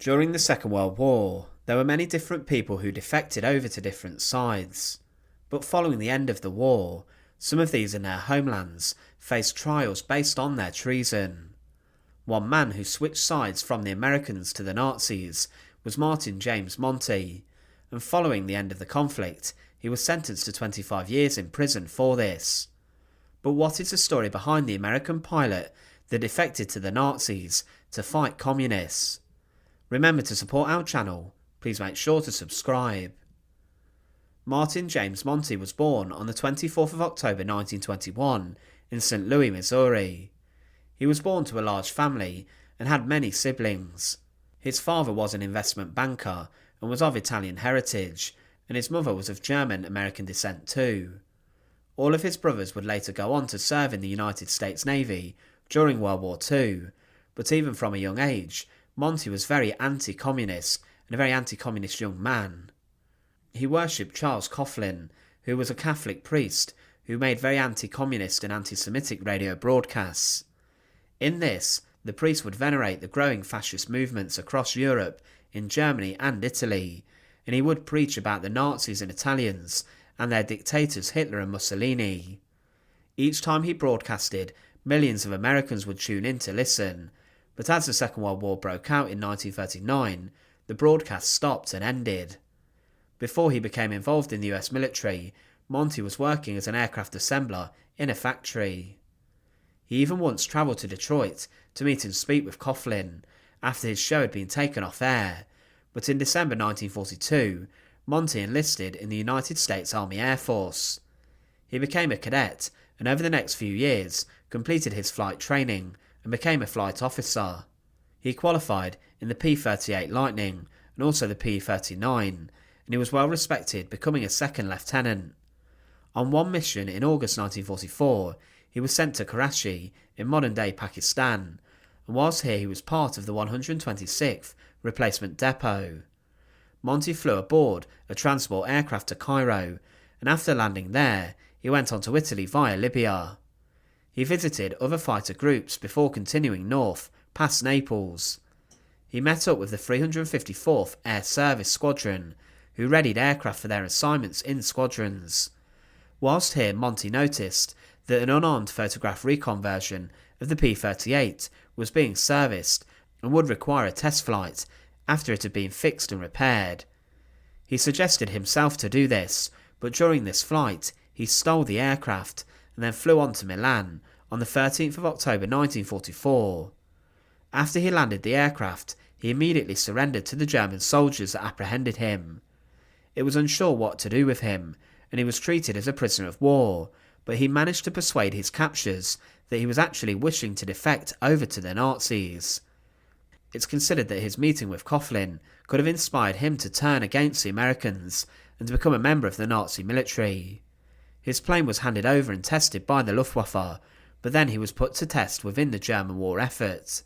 During the Second World War, there were many different people who defected over to different sides. But following the end of the war, some of these in their homelands faced trials based on their treason. One man who switched sides from the Americans to the Nazis was Martin James Monti, and following the end of the conflict, he was sentenced to 25 years in prison for this. But what is the story behind the American pilot that defected to the Nazis to fight communists? Remember to support our channel, please make sure to subscribe. Martin James Monti was born on the 24th of October 1921 in St. Louis, Missouri. He was born to a large family and had many siblings. His father was an investment banker and was of Italian heritage, and his mother was of German-American descent too. All of his brothers would later go on to serve in the United States Navy during World War II, but even from a young age, Monti was very anti-communist and a very anti-communist young man. He worshipped Charles Coughlin, who was a Catholic priest who made very anti-communist and anti-Semitic radio broadcasts. In this, the priest would venerate the growing fascist movements across Europe, in Germany and Italy, and he would preach about the Nazis and Italians and their dictators Hitler and Mussolini. Each time he broadcasted, millions of Americans would tune in to listen, but as the Second World War broke out in 1939, the broadcast stopped and ended. Before he became involved in the US military, Monti was working as an aircraft assembler in a factory. He even once travelled to Detroit to meet and speak with Coughlin after his show had been taken off air, but in December 1942, Monti enlisted in the United States Army Air Force. He became a cadet and over the next few years completed his flight training and became a flight officer. He qualified in the P-38 Lightning and also the P-39, and he was well respected, becoming a second lieutenant. On one mission in August 1944, he was sent to Karachi in modern-day Pakistan, and whilst here he was part of the 126th Replacement Depot. Monti flew aboard a transport aircraft to Cairo, and after landing there, he went on to Italy via Libya. He visited other fighter groups before continuing north, past Naples. He met up with the 354th Air Service Squadron, who readied aircraft for their assignments in squadrons. Whilst here, Monti noticed that an unarmed photograph recon version of the P-38 was being serviced and would require a test flight after it had been fixed and repaired. He suggested himself to do this, but during this flight he stole the aircraft and then flew on to Milan on the 13th of October 1944. After he landed the aircraft, he immediately surrendered to the German soldiers that apprehended him. It was unsure what to do with him, and he was treated as a prisoner of war, but he managed to persuade his captors that he was actually wishing to defect over to the Nazis. It's considered that his meeting with Coughlin could have inspired him to turn against the Americans and to become a member of the Nazi military. His plane was handed over and tested by the Luftwaffe, but then he was put to test within the German war effort.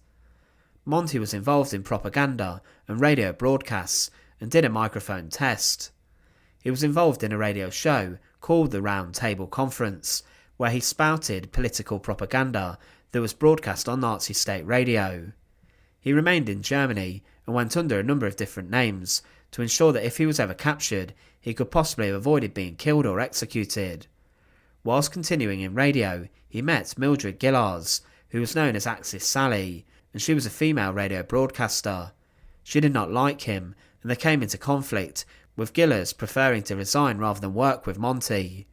Monti was involved in propaganda and radio broadcasts and did a microphone test. He was involved in a radio show called the Round Table Conference, where he spouted political propaganda that was broadcast on Nazi state radio. He remained in Germany and went under a number of different names to ensure that if he was ever captured, he could possibly have avoided being killed or executed. Whilst continuing in radio, he met Mildred Gillars, who was known as Axis Sally, and she was a female radio broadcaster. She did not like him, and they came into conflict, with Gillars preferring to resign rather than work with Monti.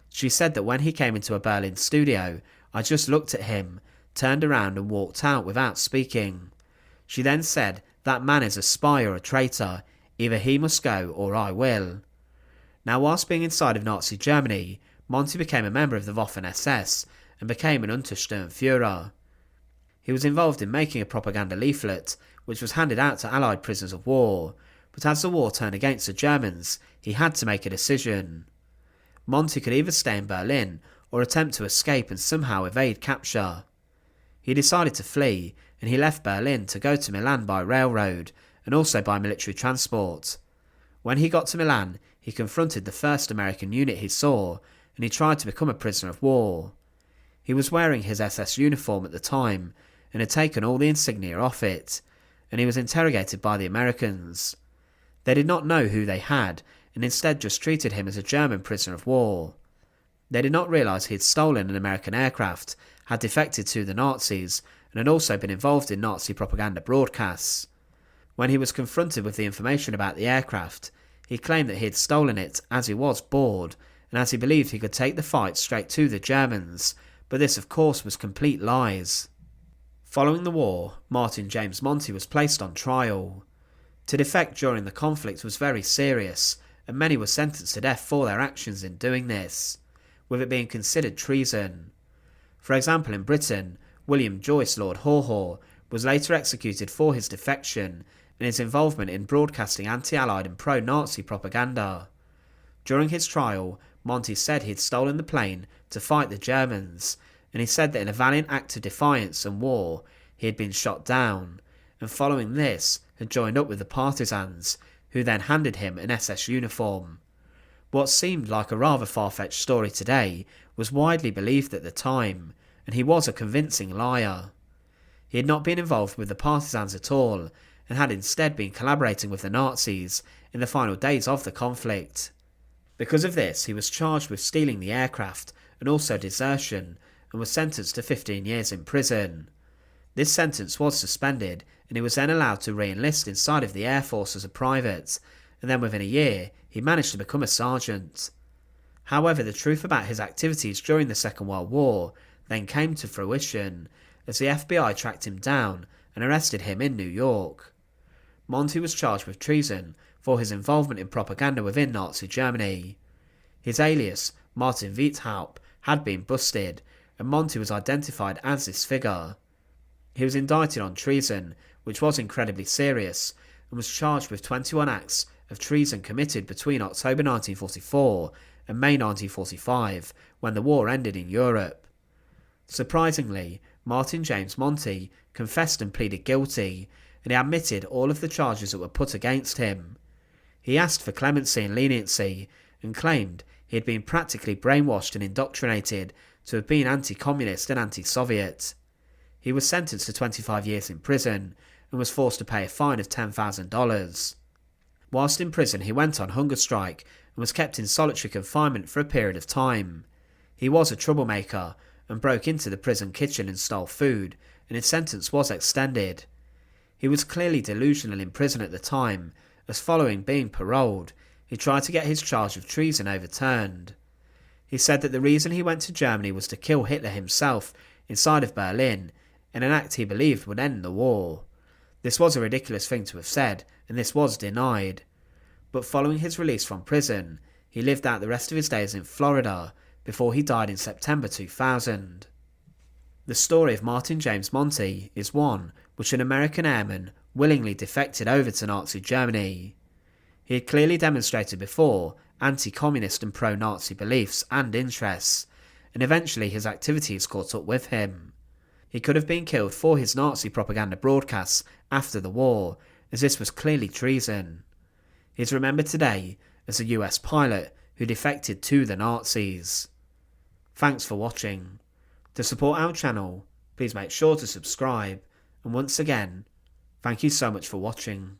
She said that when he came into a Berlin studio, I just looked at him, turned around and walked out without speaking. She then said, "That man is a spy or a traitor, either he must go or I will." Now whilst being inside of Nazi Germany, Monti became a member of the Waffen-SS and became an Untersturmführer. He was involved in making a propaganda leaflet, which was handed out to Allied prisoners of war, but as the war turned against the Germans, he had to make a decision. Monti could either stay in Berlin or attempt to escape and somehow evade capture. He decided to flee, and he left Berlin to go to Milan by railroad and also by military transport. When he got to Milan, he confronted the first American unit he saw, and he tried to become a prisoner of war. He was wearing his SS uniform at the time, and had taken all the insignia off it, and he was interrogated by the Americans. They did not know who they had, and instead just treated him as a German prisoner of war. They did not realise he had stolen an American aircraft, had defected to the Nazis, and had also been involved in Nazi propaganda broadcasts. When he was confronted with the information about the aircraft, he claimed that he had stolen it as he was bored, and as he believed he could take the fight straight to the Germans, but this of course was complete lies. Following the war, Martin James Monti was placed on trial. To defect during the conflict was very serious, and many were sentenced to death for their actions in doing this, with it being considered treason. For example, in Britain, William Joyce, Lord Haw Haw, was later executed for his defection and his involvement in broadcasting anti-Allied and pro-Nazi propaganda. During his trial, Monti said he'd stolen the plane to fight the Germans, and he said that in a valiant act of defiance and war, he had been shot down, and following this had joined up with the partisans, who then handed him an SS uniform. What seemed like a rather far-fetched story today was widely believed at the time, and he was a convincing liar. He had not been involved with the partisans at all, and had instead been collaborating with the Nazis in the final days of the conflict. Because of this, he was charged with stealing the aircraft and also desertion, and was sentenced to 15 years in prison. This sentence was suspended, and he was then allowed to re-enlist inside of the Air Force as a private, and then within a year he managed to become a sergeant. However, the truth about his activities during the Second World War then came to fruition, as the FBI tracked him down and arrested him in New York. Monti was charged with treason for his involvement in propaganda within Nazi Germany. His alias, Martin Wiethaupt, had been busted, and Monti was identified as this figure. He was indicted on treason, which was incredibly serious, and was charged with 21 acts of treason committed between October 1944 and May 1945, when the war ended in Europe. Surprisingly, Martin James Monti confessed and pleaded guilty, and he admitted all of the charges that were put against him. He asked for clemency and leniency, and claimed he had been practically brainwashed and indoctrinated to have been anti-communist and anti-Soviet. He was sentenced to 25 years in prison, and was forced to pay a fine of $10,000. Whilst in prison, he went on hunger strike, and was kept in solitary confinement for a period of time. He was a troublemaker, and broke into the prison kitchen and stole food, and his sentence was extended. He was clearly delusional in prison at the time, as following being paroled, he tried to get his charge of treason overturned. He said that the reason he went to Germany was to kill Hitler himself inside of Berlin, in an act he believed would end the war. This was a ridiculous thing to have said, and this was denied. But following his release from prison, he lived out the rest of his days in Florida, before he died in September 2000. The story of Martin James Monti is one which an American airman willingly defected over to Nazi Germany. He had clearly demonstrated before anti-communist and pro-Nazi beliefs and interests, and eventually his activities caught up with him. He could have been killed for his Nazi propaganda broadcasts after the war, as this was clearly treason. He is remembered today as a US pilot who defected to the Nazis. Thanks for watching. To support our channel, please make sure to subscribe, and once again, thank you so much for watching.